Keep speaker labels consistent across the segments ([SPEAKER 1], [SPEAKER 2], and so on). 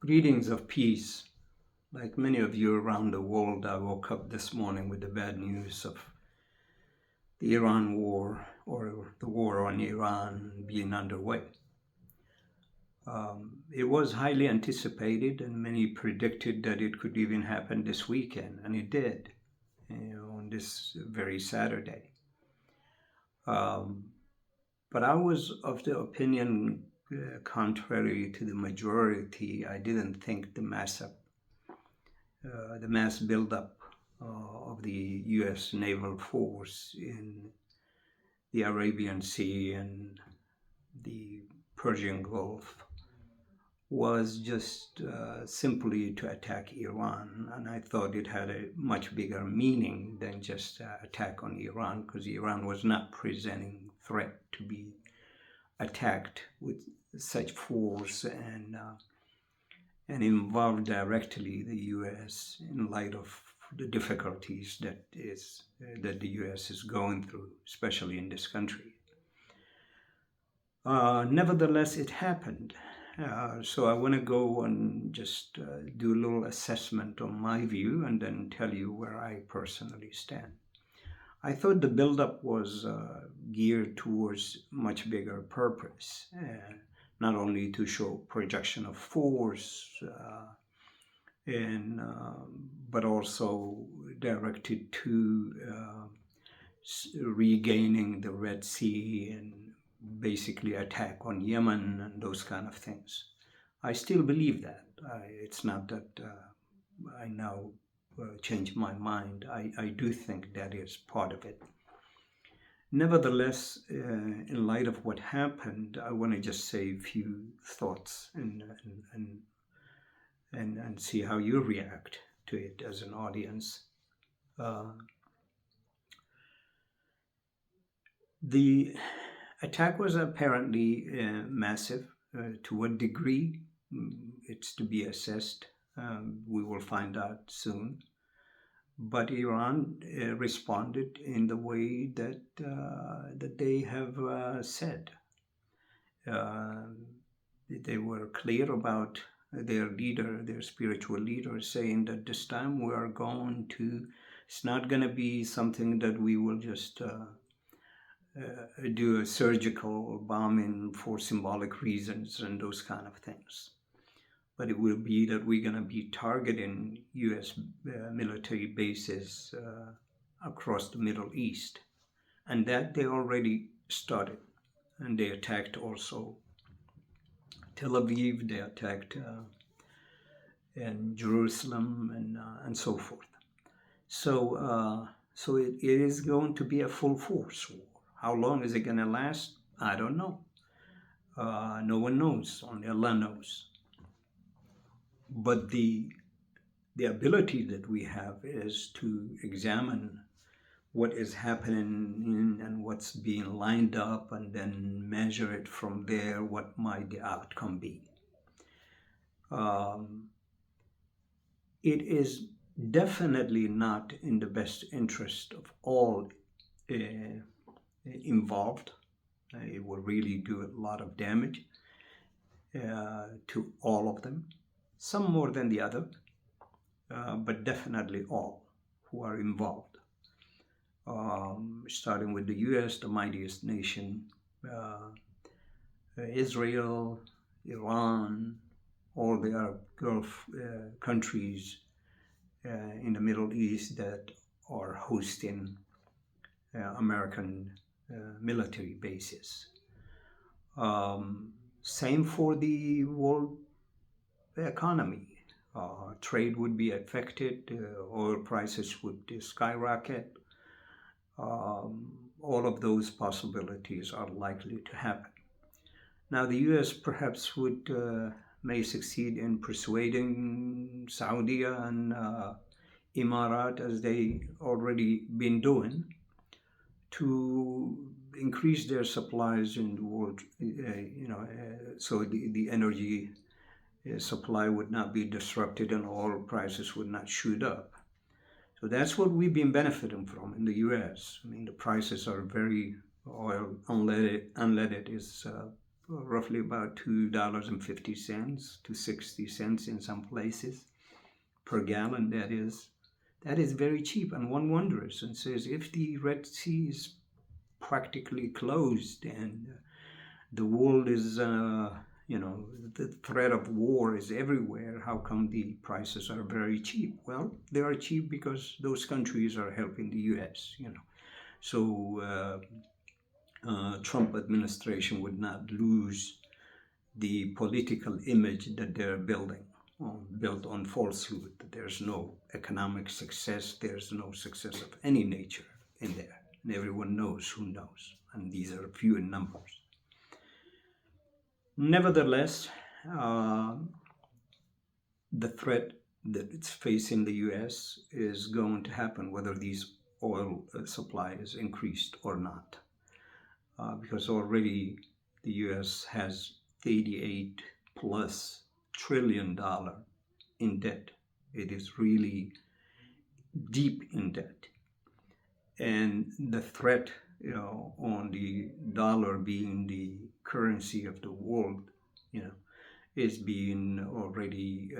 [SPEAKER 1] Greetings of peace. Like many of you around the world, I woke up this morning with the bad news of the Iran war or the war on Iran being underway. It was highly anticipated, and many predicted that it could even happen this weekend, and it did, on this very Saturday. But I was of the opinion, contrary to the majority, I didn't think the mass buildup of the U.S. naval force in the Arabian Sea and the Persian Gulf was just simply to attack Iran. And I thought it had a much bigger meaning than just attack on Iran, because Iran was not presenting threat to be attacked with such force and involve directly the U.S. in light of the difficulties that the U.S. is going through, especially in this country. Nevertheless, it happened. So I want to go and just do a little assessment on my view and then tell you where I personally stand. I thought the buildup was geared towards much bigger purpose, not only to show projection of force, but also directed to regaining the Red Sea and basically attack on Yemen and those kind of things. I still believe that. It's not that I now change my mind. I do think that is part of it. Nevertheless, in light of what happened, I want to just say a few thoughts and see how you react to it as an audience. The attack was apparently massive. To what degree, it's to be assessed. We will find out soon. But Iran responded in the way that they have said. They were clear about their leader, their spiritual leader, saying that this time we are going to, it's not going to be something that we will just do a surgical bombing for symbolic reasons and those kind of things. But it will be that we're going to be targeting U.S. military bases across the Middle East. And that they already started. And they attacked also Tel Aviv, they attacked and Jerusalem and so forth. So it is going to be a full force war. How long is it going to last? I don't know. No one knows. Only Allah knows. But the ability that we have is to examine what is happening and what's being lined up, and then measure it from there. What might the outcome be? It is definitely not in the best interest of all involved. It will really do a lot of damage to all of them, some more than the other, but definitely all who are involved. Starting with the U.S., the mightiest nation, Israel, Iran, all the Arab Gulf countries in the Middle East that are hosting American military bases. Same for the world economy. Trade would be affected, oil prices would skyrocket. All of those possibilities are likely to happen. Now, the U.S. perhaps may succeed in persuading Saudi and Emirat, as they already been doing, to increase their supplies in the world, so the energy supply would not be disrupted and oil prices would not shoot up. So that's what we've been benefiting from in the U.S. I mean, the prices are very, oil unleaded is roughly about $2.50 to 60 cents in some places per gallon. That is very cheap. And one wonders and says, if the Red Sea is practically closed and the world is, the threat of war is everywhere, how come the prices are very cheap? Well, they are cheap because those countries are helping the U.S. So Trump administration would not lose the political image that they're building, built on falsehood. There's no economic success. There's no success of any nature in there. And everyone knows who knows. And these are few in numbers. Nevertheless, the threat that it's facing the U.S. is going to happen, whether these oil supply is increased or not. Because already the U.S. has $88 plus trillion in debt. It is really deep in debt. And the threat, on the dollar being the currency of the world, is being already,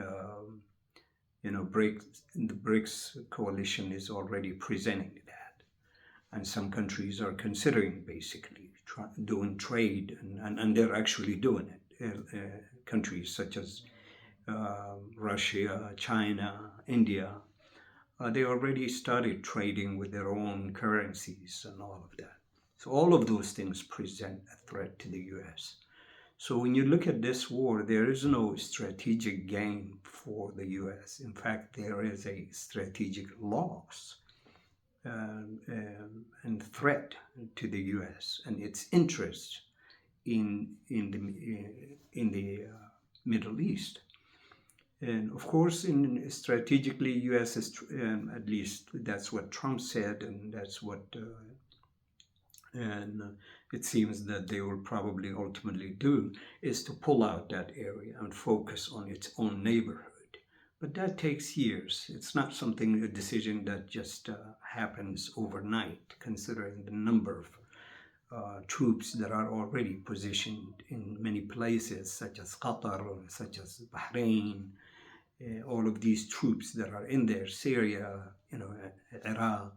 [SPEAKER 1] the BRICS coalition is already presenting that. And some countries are considering basically doing trade, and they're actually doing it. Countries such as Russia, China, India, they already started trading with their own currencies and all of that. So all of those things present a threat to the U.S. So when you look at this war, there is no strategic gain for the U.S. In fact, there is a strategic loss and threat to the U.S. and its interests in the Middle East. And of course, strategically, U.S. is, at least that's what Trump said, and that's what, it seems that they will probably ultimately do, is to pull out that area and focus on its own neighborhood. But that takes years. It's not a decision that just happens overnight, considering the number of troops that are already positioned in many places, such as Qatar, such as Bahrain, all of these troops that are in there, Syria, Iraq,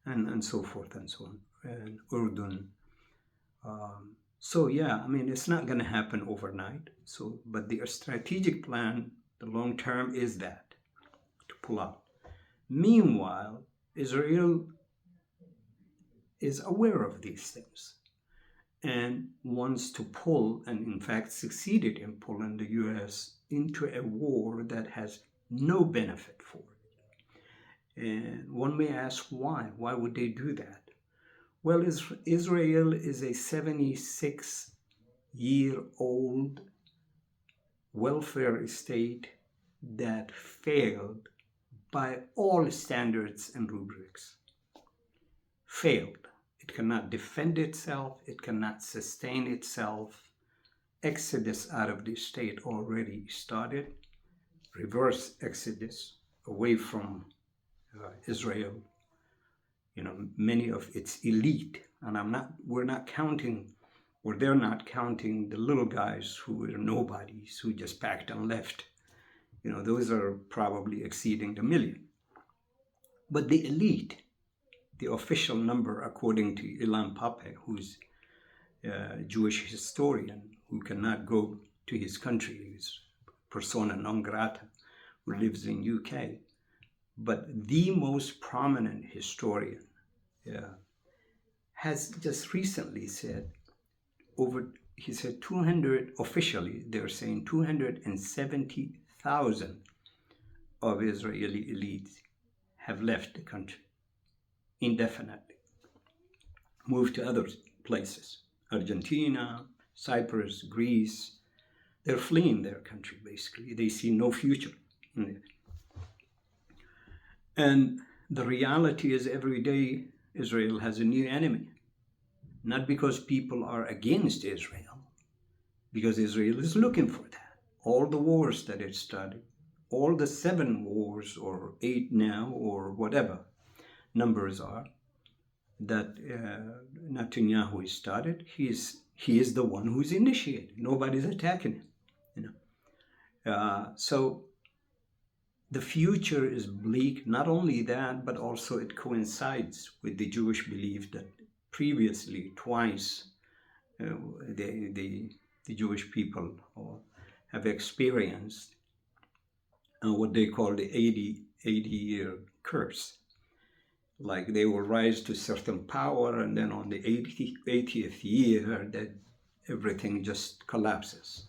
[SPEAKER 1] and so forth and so on, and Urdun. So yeah, it's not going to happen overnight. So, but the strategic plan, the long term, is that to pull out. Meanwhile, Israel is aware of these things and wants to pull, and in fact succeeded in pulling the U.S. into a war that has no benefit for it. And one may ask why. Why would they do that? Well, Israel is a 76-year-old welfare state that failed by all standards and rubrics. Failed. It cannot defend itself. It cannot sustain itself. Exodus out of the state already started. Reverse exodus away from Israel. Many of its elite, and they're not counting the little guys who are nobodies, who just packed and left. Those are probably exceeding the million. But the elite, the official number, according to Ilan Pappé, who's a Jewish historian who cannot go to his country, he's persona non grata, who lives in UK, but the most prominent historian has just recently said, he said 200, officially they're saying 270,000 of Israeli elites have left the country indefinitely, moved to other places, Argentina, Cyprus, Greece. They're fleeing their country, basically. They see no future in it. And the reality is every day Israel has a new enemy. Not because people are against Israel, because Israel is looking for that. All the wars that it started, all the 7 wars or 8 now or whatever numbers are, that Netanyahu started, he is the one who's initiated. Nobody's attacking him. You know, so the future is bleak. Not only that, but also it coincides with the Jewish belief that previously, twice, the Jewish people have experienced what they call the 80-year curse. Like they will rise to certain power, and then on the 80th year, that everything just collapses.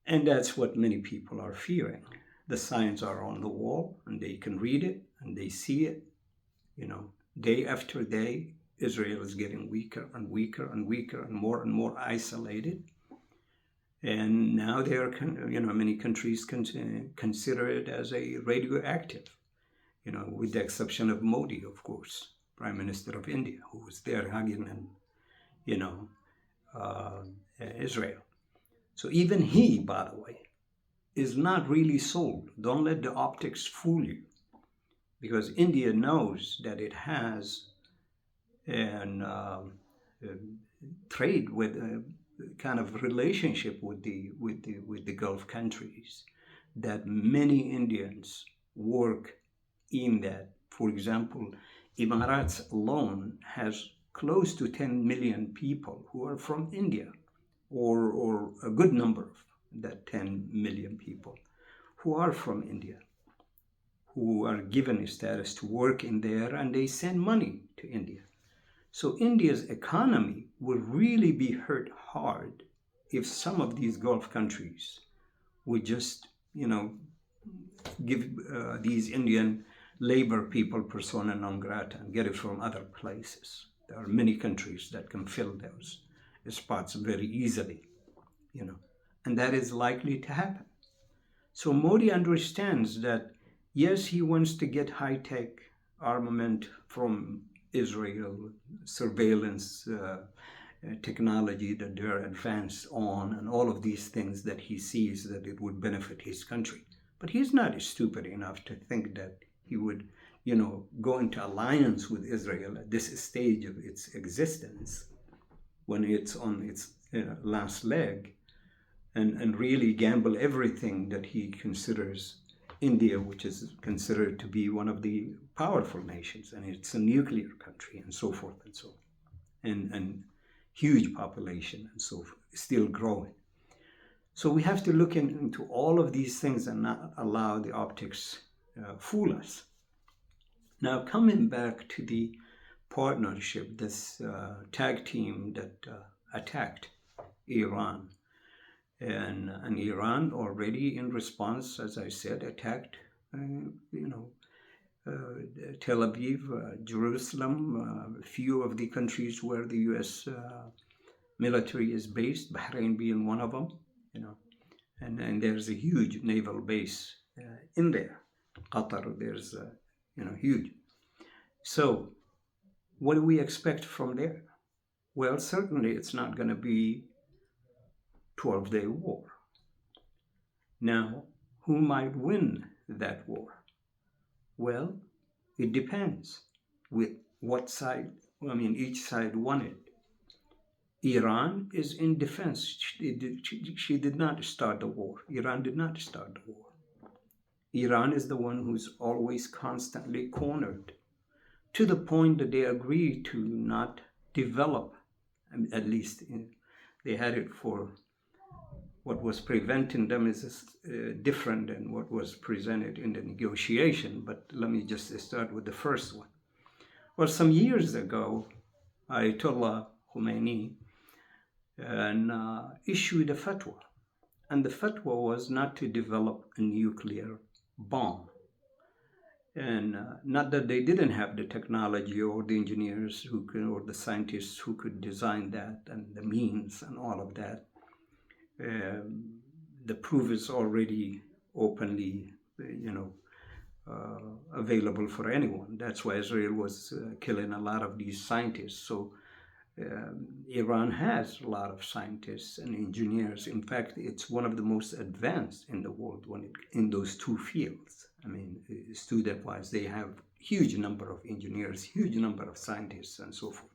[SPEAKER 1] And that's what many people are fearing. The signs are on the wall, and they can read it, and they see it. You know, day after day, Israel is getting weaker and weaker and weaker and more isolated. And now they are, many countries consider it as a radioactive, with the exception of Modi, of course, Prime Minister of India, who was there hugging and, Israel. So even he, by the way, is not really sold. Don't let the optics fool you, because India knows that it has an trade with a kind of relationship with the Gulf countries, that many Indians work in that. For example, Emirates alone has close to 10 million people who are from India, or a good number of that 10 million people who are from India, who are given a status to work in there, and they send money to India. So India's economy will really be hurt hard if some of these Gulf countries would just, give these Indian labor people persona non grata and get it from other places. There are many countries that can fill those spots very easily, and that is likely to happen. So Modi understands that, yes, he wants to get high-tech armament from Israel, surveillance technology that they're advanced on, and all of these things that he sees that it would benefit his country. But he's not stupid enough to think that he would, go into alliance with Israel at this stage of its existence, when it's on its last leg, and really gamble everything that he considers India, which is considered to be one of the powerful nations, and it's a nuclear country, and so forth and so on, and huge population, and so forth, still growing. So we have to look into all of these things and not allow the optics fool us. Now, coming back to the partnership, this tag team that attacked Iran. And Iran already, in response, as I said, attacked, Tel Aviv, Jerusalem, a few of the countries where the U.S. Military is based, Bahrain being one of them, and there's a huge naval base in there. Qatar, there's, huge. So what do we expect from there? Well, certainly it's not going to be 12-day war. Now, who might win that war? Well, it depends with what side. Each side won it. Iran is in defense. She did not start the war. Iran did not start the war. Iran is the one who's always constantly cornered, to the point that they agreed to not develop, at least they had it for what was preventing them is different than what was presented in the negotiation. But let me just start with the first one. Well, some years ago, Ayatollah Khomeini issued a fatwa. And the fatwa was not to develop a nuclear bomb. And not that they didn't have the technology or the engineers or the scientists who could design that, and the means and all of that. The proof is already openly, available for anyone. That's why Israel was killing a lot of these scientists. So Iran has a lot of scientists and engineers. In fact, it's one of the most advanced in the world in those two fields. Student-wise, they have huge number of engineers, huge number of scientists, and so forth.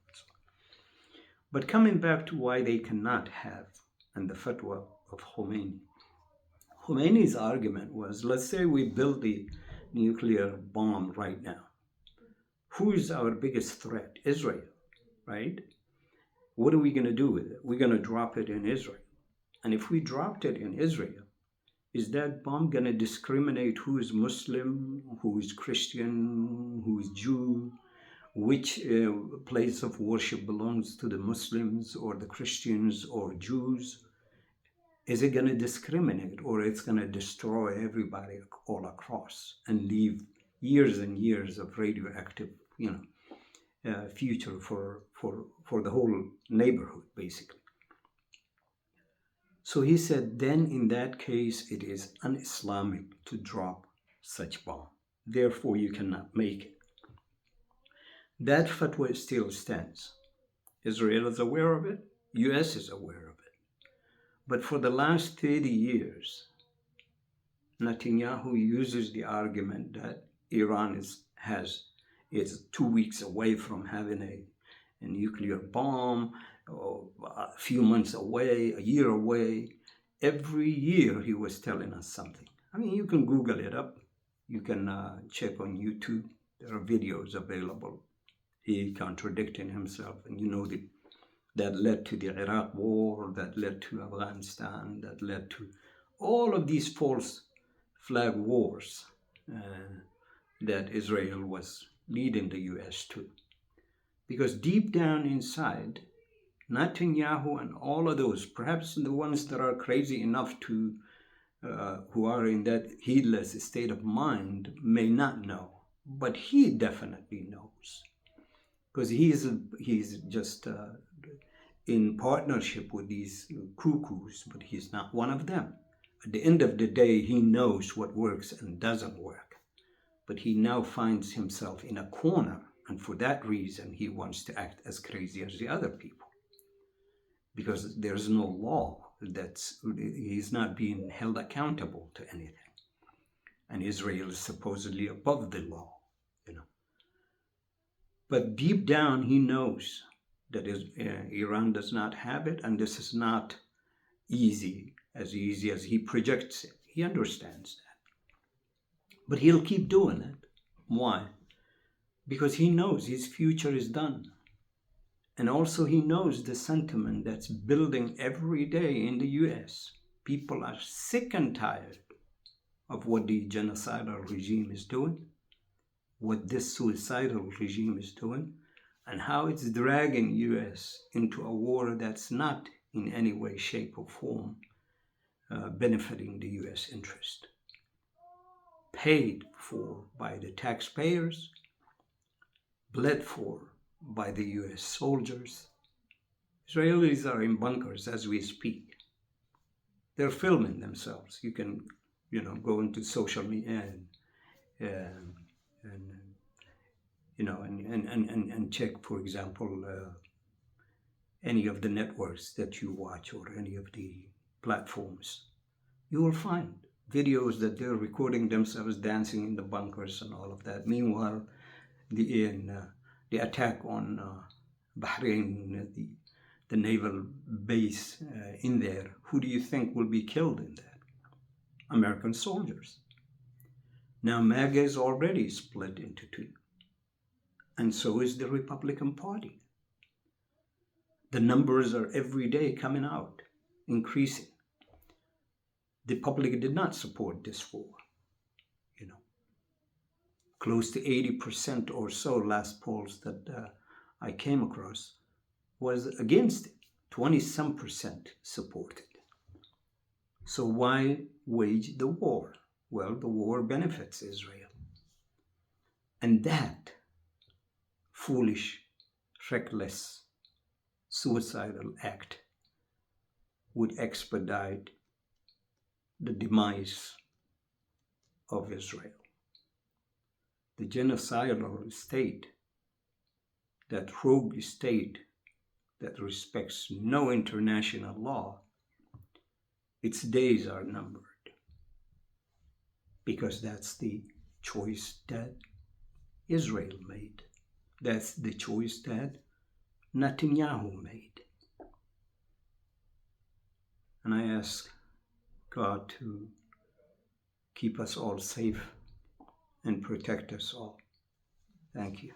[SPEAKER 1] But coming back to why they cannot have, and the fatwa of Khomeini. Khomeini's argument was, let's say we build the nuclear bomb right now. Who is our biggest threat? Israel, right? What are we going to do with it? We're going to drop it in Israel. And if we dropped it in Israel, is that bomb going to discriminate who is Muslim, who is Christian, who is Jew, which place of worship belongs to the Muslims or the Christians or Jews? Is it going to discriminate, or it's going to destroy everybody all across and leave years and years of radioactive, future for the whole neighborhood, basically? So he said, then in that case, it is un-Islamic to drop such bomb. Therefore, you cannot make it. That fatwa still stands. Israel is aware of it. US is aware of it. But for the last 30 years, Netanyahu uses the argument that Iran is 2 weeks away from having a nuclear bomb, or a few months away, a year away. Every year he was telling us something. I mean, you can Google it up. You can check on YouTube. There are videos available. He contradicting himself, and that led to the Iraq war, that led to Afghanistan, that led to all of these false flag wars that Israel was leading the US to. Because deep down inside, Netanyahu and all of those, perhaps the ones that are crazy enough to, who are in that heedless state of mind, may not know, but he definitely knows. Because he's just in partnership with these cuckoos, but he's not one of them. At the end of the day, he knows what works and doesn't work. But he now finds himself in a corner, and for that reason, he wants to act as crazy as the other people. Because there's no law, he's not being held accountable to anything. And Israel is supposedly above the law, But deep down, he knows that Iran does not have it, and this is not easy as he projects it. He understands that. But he'll keep doing it. Why? Because he knows his future is done. And also he knows the sentiment that's building every day in the US. People are sick and tired of what the genocidal regime is doing, what this suicidal regime is doing, and how it's dragging US into a war that's not in any way, shape, or form benefiting the US interest. Paid for by the taxpayers, bled for by the US soldiers. Israelis are in bunkers as we speak. They're filming themselves. You can, go into social media and check, for example, any of the networks that you watch or any of the platforms. You will find videos that they're recording themselves dancing in the bunkers and all of that. Meanwhile, the attack on Bahrain, the naval base in there, who do you think will be killed in that? American soldiers. Now MAGA is already split into two. And so is the Republican Party. The numbers are every day coming out, increasing. The public did not support this war. Close to 80% or so, last polls that I came across, was against it. 20-some% supported. So why wage the war? Well, the war benefits Israel. And that foolish, reckless, suicidal act would expedite the demise of Israel. The genocidal state, that rogue state that respects no international law, its days are numbered. Because that's the choice that Israel made. That's the choice that Netanyahu made. And I ask God to keep us all safe and protect us all. Thank you.